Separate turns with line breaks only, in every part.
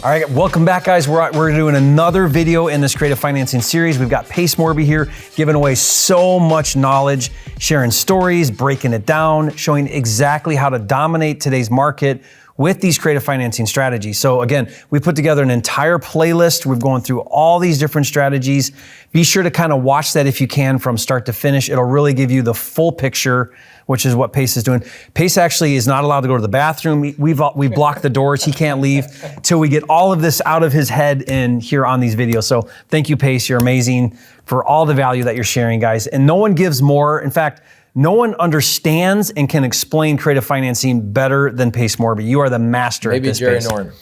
All right, welcome back, guys. We're doing another video in this creative financing series. We've got Pace Morby here, giving away so much knowledge, sharing stories, breaking it down, showing exactly how to dominate today's market with these creative financing strategies. So again, we put together an entire playlist. We've gone through all these different strategies. Be sure to kind of watch that if you can from start to finish. It'll really give you the full picture, which is what Pace is doing. Pace actually is not allowed to go to the bathroom. We've blocked the doors. He can't leave till we get all of this out of his head and here on these videos. So thank you, Pace. You're amazing for all the value that you're sharing, guys. And no one gives more. In fact, no one understands and can explain creative financing better than Pace Morby. You are the master at this.
Maybe Jerry Norton.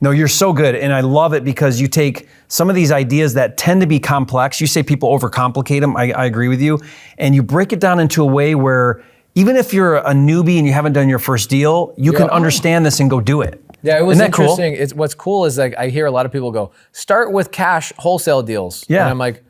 No, you're so good. And I love it because you take some of these ideas that tend to be complex. You say people overcomplicate them. I agree with you. And you break it down into a way where even if you're a newbie and you haven't done your first deal, you can understand this and go do it.
Yeah, it was
Isn't that
interesting.
Cool?
What's cool is like I hear a lot of people go, start with cash wholesale deals.
Yeah.
And I'm like,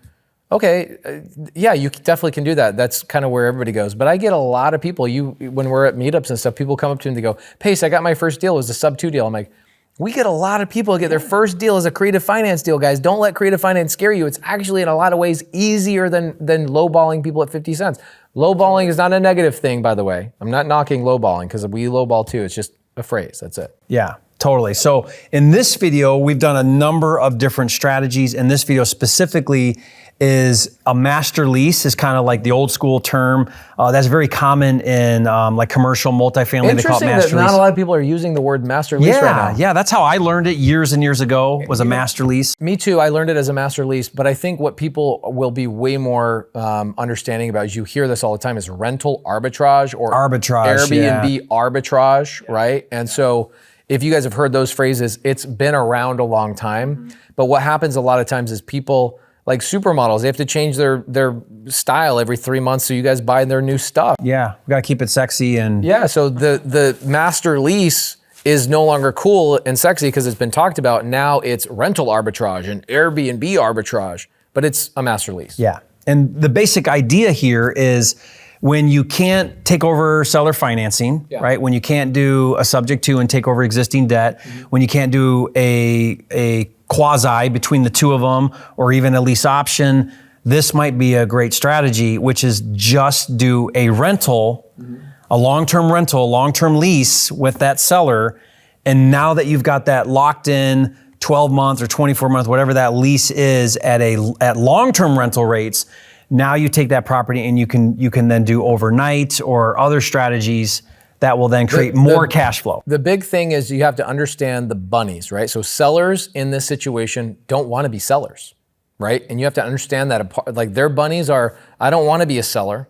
okay, yeah, you definitely can do that. That's kind of where everybody goes. But I get a lot of people, when we're at meetups and stuff, people come up to me and they go, Pace, I got my first deal. It was a sub-2 deal. I'm like, we get a lot of people get their first deal as a creative finance deal, guys. Don't let creative finance scare you. It's actually in a lot of ways easier than lowballing people at 50 cents. Lowballing is not a negative thing, by the way. I'm not knocking lowballing because we lowball too. It's just a phrase, that's it.
Yeah, totally. So in this video, we've done a number of different strategies. In this video specifically is a master lease is kind of like the old school term. That's very common in like commercial multifamily. They call it master lease.
Interesting that not a lot of people are using the word master lease right now.
Yeah, that's how I learned it years and years ago, was a master lease.
Me too, I learned it as a master lease, but I think what people will be way more understanding about, as you hear this all the time, is rental arbitrage or Airbnb arbitrage, right? And so if you guys have heard those phrases, it's been around a long time. But what happens a lot of times is people, like supermodels, they have to change their style every 3 months, so you guys buy their new stuff.
Yeah, we gotta keep it sexy and...
Yeah, so the master lease is no longer cool and sexy because it's been talked about. Now it's rental arbitrage and Airbnb arbitrage, but it's a master lease.
Yeah, and the basic idea here is when you can't take over seller financing, right? When you can't do a subject to and take over existing debt, when you can't do a quasi between the two of them, or even a lease option, this might be a great strategy, which is just do a rental, a long-term rental, long-term lease with that seller. And now that you've got that locked in 12-month or 24-month, whatever that lease is at long-term rental rates, now you take that property and you can then do overnight or other strategies that will then create more cash flow.
The big thing is you have to understand the bunnies, right? So sellers in this situation don't want to be sellers, right? And you have to understand that like their bunnies are, I don't want to be a seller.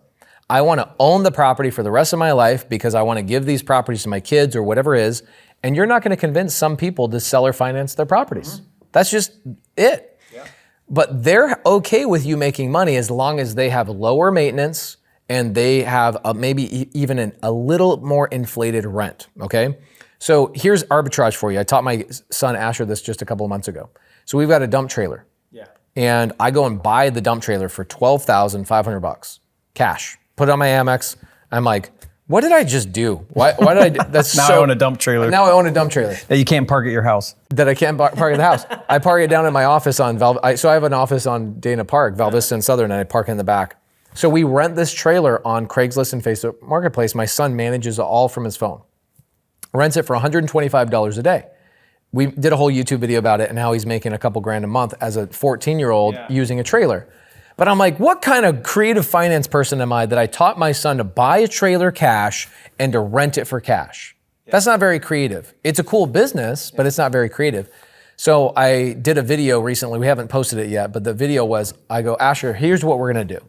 I want to own the property for the rest of my life because I want to give these properties to my kids or whatever it is. And you're not going to convince some people to seller finance their properties. That's just it. Yeah. But they're okay with you making money as long as they have lower maintenance and they have maybe even a little more inflated rent, okay? So here's arbitrage for you. I taught my son Asher this just a couple of months ago. So we've got a dump trailer. Yeah. And I go and buy the dump trailer for $12,500 cash. Put it on my Amex. I'm like, what did I just do? Why did I do? That's
now I own a dump trailer.
Now I own a dump trailer.
That you can't park at your house.
That I can't park at the house. I park it down at my office on so I have an office on Dana Park, Val Vista and Southern, and I park in the back. So we rent this trailer on Craigslist and Facebook Marketplace. My son manages it all from his phone. Rents it for $125 a day. We did a whole YouTube video about it and how he's making a couple grand a month as a 14-year-old using a trailer. But I'm like, what kind of creative finance person am I that I taught my son to buy a trailer cash and to rent it for cash? That's not very creative. It's a cool business, but it's not very creative. So I did a video recently. We haven't posted it yet, but the video was, I go, Asher, here's what we're going to do.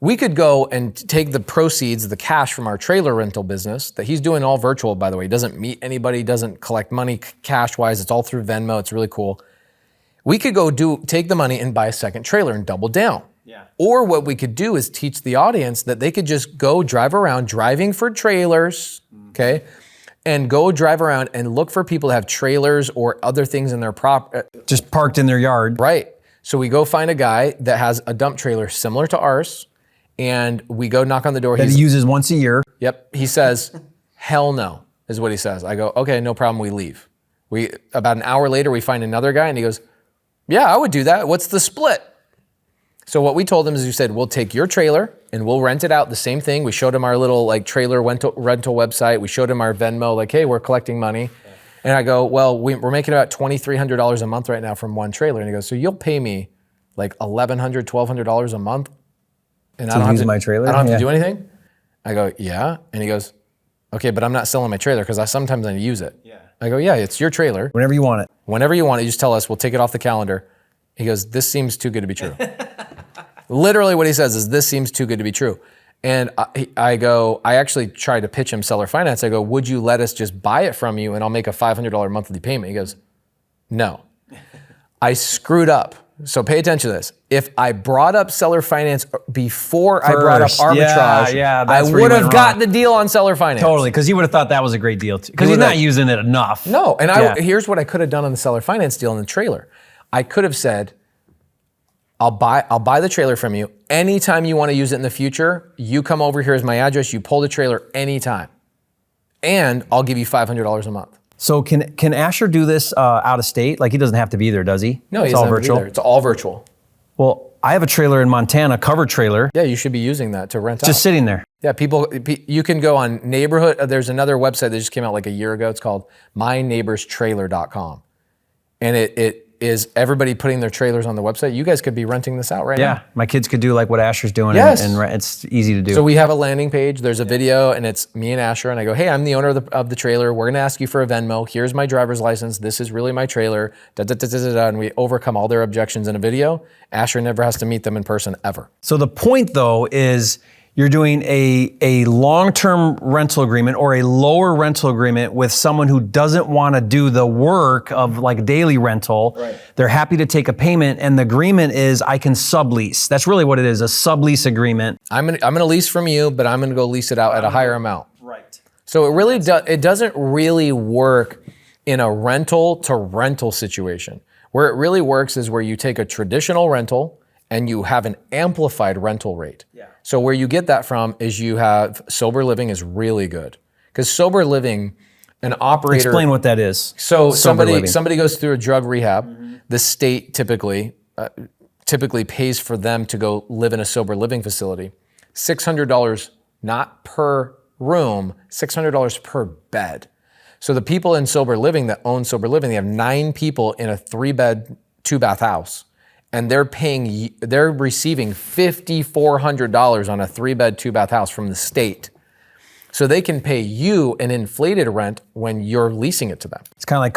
We could go and take the proceeds, the cash from our trailer rental business that he's doing all virtual, by the way. He doesn't meet anybody, doesn't collect money cash-wise. It's all through Venmo. It's really cool. We could go take the money and buy a second trailer and double down. Yeah. Or what we could do is teach the audience that they could just go drive around driving for trailers, okay? And go drive around and look for people that have trailers or other things in their
just parked in their yard.
Right. So we go find a guy that has a dump trailer similar to ours, and we go knock on the door.
That he uses once a year.
Yep. He says, hell no, is what he says. I go, okay, no problem, we leave. About an hour later, we find another guy and he goes, yeah, I would do that. What's the split? So what we told him is we said, we'll take your trailer and we'll rent it out. The same thing. We showed him our little like trailer rental website. We showed him our Venmo, like, hey, we're collecting money. And I go, well, we're making about $2,300 a month right now from one trailer. And he goes, so you'll pay me like $1,100, $1,200 a month? And I don't have to,
my trailer?
I don't have to do anything? I go, yeah. And he goes, okay, but I'm not selling my trailer because sometimes I use it. Yeah. I go, yeah, it's your trailer.
Whenever you want it.
Whenever you want it, you just tell us, we'll take it off the calendar. He goes, this seems too good to be true. Literally what he says is, this seems too good to be true. And I actually tried to pitch him seller finance. I go, would you let us just buy it from you and I'll make a $500 monthly payment? He goes, no. I screwed up. So pay attention to this. If I brought up seller finance before I brought up arbitrage, I would have gotten the deal on seller finance.
Totally, because he would have thought that was a great deal too. Because he's not using it enough.
No, and here's what I could have done on the seller finance deal in the trailer. I could have said, I'll buy the trailer from you. Anytime you want to use it in the future, you come over, here's my address, you pull the trailer anytime. And I'll give you $500 a month.
So can Asher do this out of state? Like he doesn't have to be there, does he?
No, it's all virtual. It's all virtual.
Well, I have a trailer in Montana, covered trailer.
Yeah, you should be using that to rent out.
Just sitting there.
Yeah, you can go on neighborhood. There's another website that just came out like a year ago. It's called myneighborstrailer.com. And it is everybody putting their trailers on the website. You guys could be renting this out right now.
Yeah, my kids could do like what Asher's doing,
yes.
and it's easy to do.
So we have a landing page. There's a video, and it's me and Asher, and I go, hey, I'm the owner of the trailer. We're gonna ask you for a Venmo. Here's my driver's license. This is really my trailer. And we overcome all their objections in a video. Asher never has to meet them in person ever.
So the point though is, you're doing a long-term rental agreement or a lower rental agreement with someone who doesn't want to do the work of like daily rental. Right. They're happy to take a payment, and the agreement is I can sublease. That's really what it is, a sublease agreement.
I'm gonna lease from you, but I'm gonna go lease it out at a higher amount.
Right.
So it doesn't really work in a rental to rental situation. Where it really works is where you take a traditional rental and you have an amplified rental rate. Yeah. So where you get that from is you have sober living is really good. Because sober living, an operator...
Explain what that is.
So somebody goes through a drug rehab. Mm-hmm. The state typically pays for them to go live in a sober living facility. $600 not per room, $600 per bed. So the people in sober living that own sober living, they have 9 people in a 3-bed, 2-bath house. And they're receiving $5,400 on a 3-bed, 2-bath house from the state. So they can pay you an inflated rent when you're leasing it to them.
It's kind of like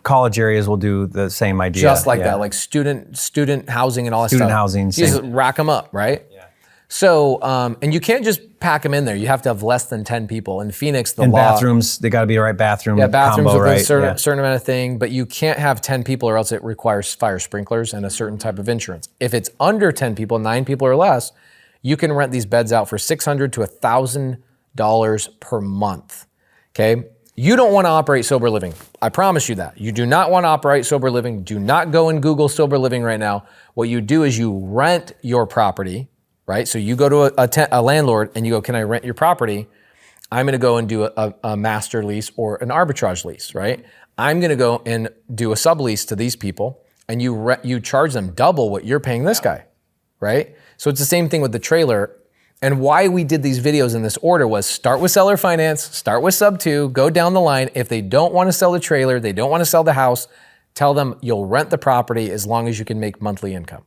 college areas will do the same idea.
Just like that, like student housing and all that stuff.
Student housing.
You just rack them up, right? Yeah. So, and you can't just pack them in there. You have to have less than 10 people. In Phoenix, the law...
bathrooms, they got to be the right bathroom combo,
bathrooms with
right?
a certain amount of thing, but you can't have 10 people or else it requires fire sprinklers and a certain type of insurance. If it's under 10 people, 9 people or less, you can rent these beds out for $600 to $1,000 per month, okay? You don't want to operate sober living. I promise you that. You do not want to operate sober living. Do not go and Google sober living right now. What you do is you rent your property, right? So you go to a landlord and you go, can I rent your property? I'm gonna go and do a master lease or an arbitrage lease, right? I'm gonna go and do a sublease to these people, and you charge them double what you're paying this guy, right? So it's the same thing with the trailer. And why we did these videos in this order was start with seller finance, start with sub 2, go down the line. If they don't wanna sell the trailer, they don't wanna sell the house, tell them you'll rent the property as long as you can make monthly income.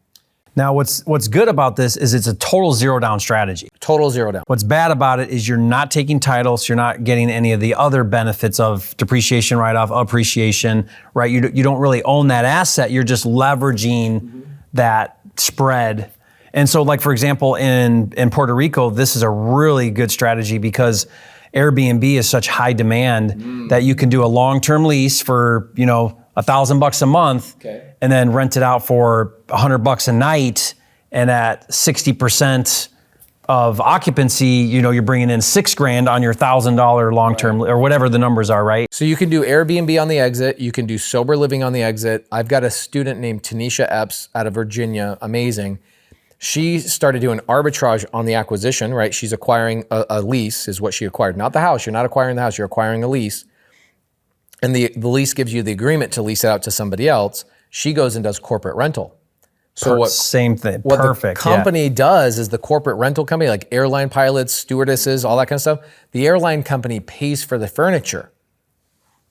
Now, what's good about this is it's a total zero down strategy.
Total zero down.
What's bad about it is you're not taking title, so you're not getting any of the other benefits of depreciation write-off, appreciation, right? You don't really own that asset. You're just leveraging that spread. And so, like for example, in Puerto Rico, this is a really good strategy because Airbnb is such high demand that you can do a long-term lease for, $1,000 a month, okay, and then rent it out for $100 a night. And at 60% of occupancy, you're bringing in $6,000 on your $1,000 long-term, or whatever the numbers are, right?
So you can do Airbnb on the exit. You can do sober living on the exit. I've got a student named Tanisha Epps out of Virginia, amazing. She started doing arbitrage on the acquisition, right? She's acquiring a lease is what she acquired, not the house. You're not acquiring the house, you're acquiring a lease. and the lease gives you the agreement to lease it out to somebody else. She goes and does corporate rental. So
same thing.
What
Perfect.
the company does is the corporate rental company, like airline pilots, stewardesses, all that kind of stuff, the airline company pays for the furniture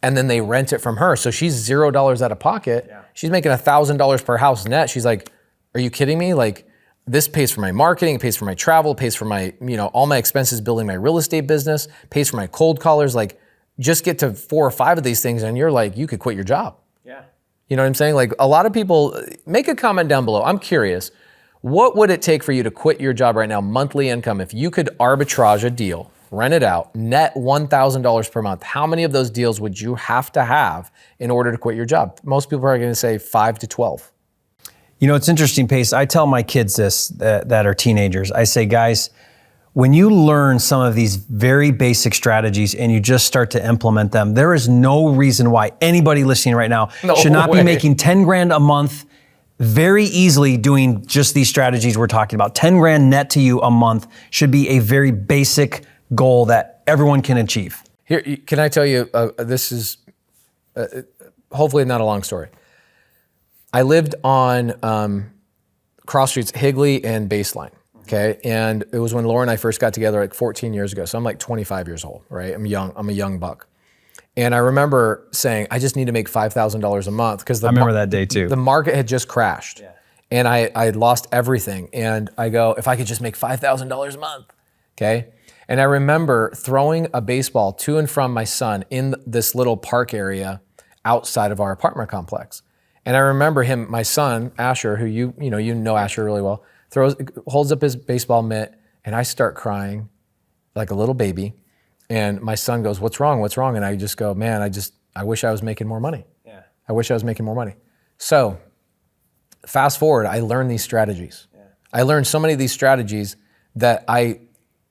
and then they rent it from her. So she's $0 out of pocket. Yeah. She's making $1,000 per house net. She's like, are you kidding me? Like, this pays for my marketing, it pays for my travel, pays for my, all my expenses building my real estate business, pays for my cold callers. Like, just get to 4 or 5 of these things and you're like, you could quit your job.
Yeah.
You know what I'm saying? Like, a lot of people, make a comment down below. I'm curious, what would it take for you to quit your job right now, monthly income, if you could arbitrage a deal, rent it out, net $1,000 per month? How many of those deals would you have to have in order to quit your job? Most people are going to say 5 to 12.
It's interesting, Pace. I tell my kids this that are teenagers. I say, guys, when you learn some of these very basic strategies and you just start to implement them, there is no reason why anybody listening right now should not be making 10 grand a month very easily doing just these strategies we're talking about. 10 grand net to you a month should be a very basic goal that everyone can achieve.
Here, can I tell you, this is hopefully not a long story. I lived on cross streets, Higley and Baseline. Okay, and it was when Laura and I first got together like 14 years ago. So I'm like 25 years old, right? I'm a young buck. And I remember saying, I just need to make $5,000 a month because I
remember that day too.
The market had just crashed. Yeah. And I had lost everything. And I go, if I could just make $5,000 a month, okay? And I remember throwing a baseball to and from my son in this little park area outside of our apartment complex. And I remember my son, Asher, who you know Asher really well, holds up his baseball mitt, and I start crying like a little baby. And my son goes, what's wrong? What's wrong? And I just go, man, I wish I was making more money. Yeah. I wish I was making more money. So fast forward, I learned these strategies. Yeah. I learned so many of these strategies that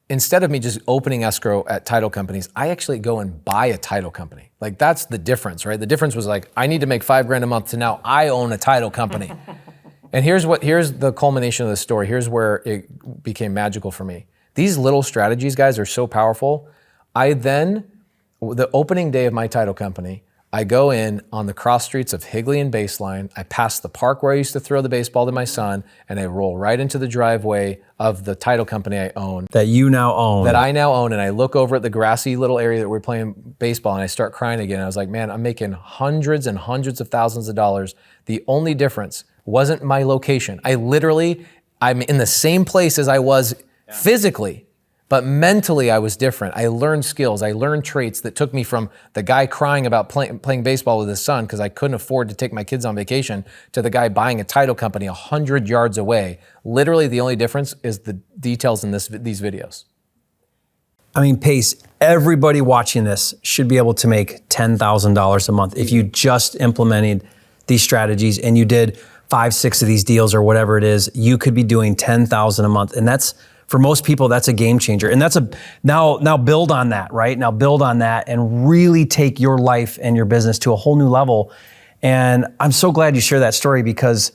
instead of me just opening escrow at title companies, I actually go and buy a title company. Like, that's the difference, right? The difference was like, I need to make $5 grand a month to now I own a title company. And here's the culmination of the story. Here's where it became magical for me. These little strategies, guys, are so powerful. The opening day of my title company, I go in on the cross streets of Higley and Baseline. I pass the park where I used to throw the baseball to my son, and I roll right into the driveway of the title company I own.
That you now own.
That I now own, and I look over at the grassy little area that we're playing baseball, and I start crying again. I was like, man, I'm making hundreds and hundreds of thousands of dollars. The only difference wasn't my location. I'm in the same place as I was physically, but mentally I was different. I learned skills. I learned traits that took me from the guy crying about playing baseball with his son because I couldn't afford to take my kids on vacation to the guy buying a title company 100 yards away. Literally the only difference is the details in these videos.
I mean, Pace, everybody watching this should be able to make $10,000 a month if you just implemented these strategies and you did 5, 6 of these deals or whatever it is. You could be doing $10,000 a month, and that's, for most people, that's a game changer. And that's now build on that, right? Now build on that and really take your life and your business to a whole new level. And I'm so glad you share that story, because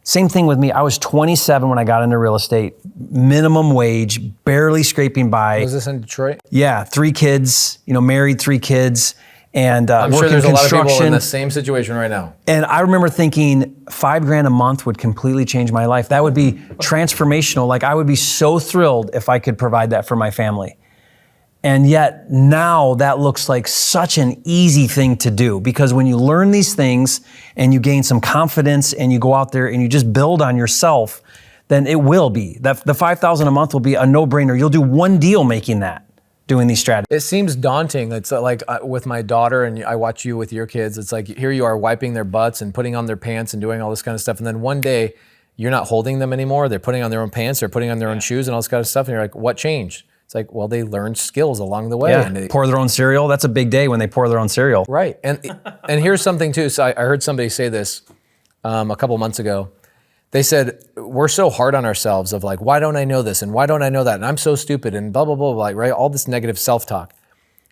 same thing with me. I was 27 when I got into real estate, minimum wage, barely scraping by.
Was this in Detroit?
Yeah, 3 kids, married, 3 kids. And
I'm sure there's a lot of people in the same situation right now.
And I remember thinking $5 grand a month would completely change my life. That would be transformational. Like, I would be so thrilled if I could provide that for my family. And yet now that looks like such an easy thing to do, because when you learn these things and you gain some confidence and you go out there and you just build on yourself, then it will be. The $5,000 a month will be a no-brainer. You'll do one deal making that. Doing these strategies.
It seems daunting. It's like with my daughter, and I watch you with your kids, it's like here you are wiping their butts and putting on their pants and doing all this kind of stuff. And then one day you're not holding them anymore. They're putting on their own pants, they're putting on their own shoes and all this kind of stuff. And you're like, what changed? It's like, well, they learned skills along the way.
Yeah.
And they
pour their own cereal. That's a big day when they pour their own cereal.
Right. And here's something too. So I heard somebody say this a couple months ago. They said, we're so hard on ourselves of like, why don't I know this? And why don't I know that? And I'm so stupid and blah, blah, blah, blah, right? All this negative self-talk.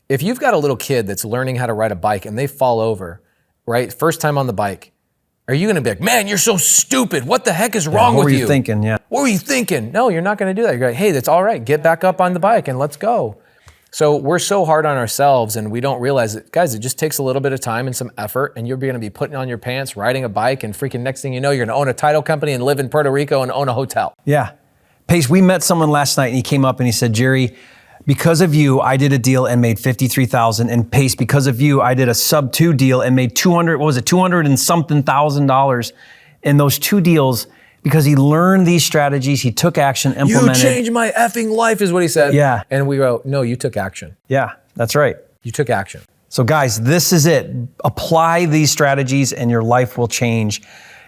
If you've got a little kid that's learning how to ride a bike and they fall over, right? First time on the bike, are you gonna be like, man, you're so stupid. What the heck is wrong with you?
What were you thinking? Yeah.
What were you thinking? No, you're not gonna do that. You're like, hey, that's all right. Get back up on the bike and let's go. So we're so hard on ourselves and we don't realize it. Guys, it just takes a little bit of time and some effort and you're gonna be putting on your pants, riding a bike, and freaking next thing you know, you're gonna own a title company and live in Puerto Rico and own a hotel.
Yeah. Pace, we met someone last night and he came up and he said, Jerry, because of you, I did a deal and made $53,000. And Pace, because of you, I did a sub 2 deal and made 200 and something $1,000 in those 2 deals because he learned these strategies, he took action, implemented.
You changed my effing life is what he said.
Yeah.
And we go, no, you took action.
Yeah, that's right.
You took action.
So guys, this is it. Apply these strategies and your life will change.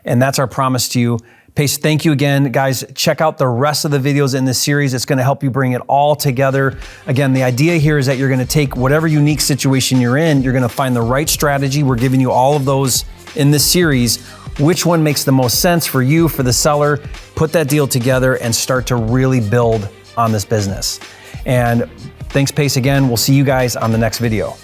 And that's our promise to you. Pace, thank you again. Guys, check out the rest of the videos in this series. It's gonna help you bring it all together. Again, the idea here is that you're gonna take whatever unique situation you're in, you're gonna find the right strategy. We're giving you all of those in this series. Which one makes the most sense for you, for the seller? Put that deal together and start to really build on this business. And thanks, Pace, again. We'll see you guys on the next video.